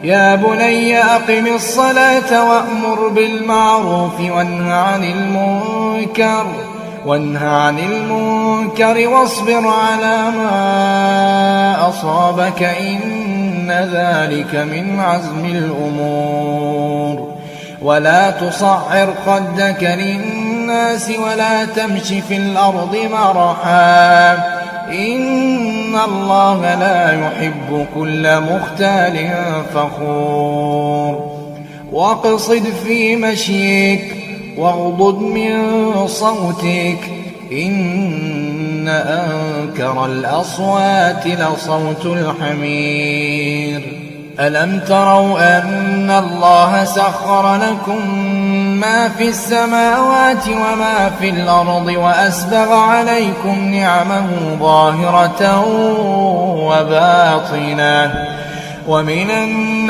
يا بني أقم الصلاة وأمر بالمعروف وانه عن المنكر واصبر على ما أصابك إن ذلك من عزم الأمور ولا تصعر خدك للناس ولا تمش في الأرض مرحا إن الله لا يحب كل مختال فخور واقصد في مشيك واغضض من صوتك إن أنكر الأصوات لصوت الحمير ألم تروا أن الله سخر لكم ما في السماوات وما في الأرض وأسبغ عليكم نعمه ظاهرة وباطنة ومن الناس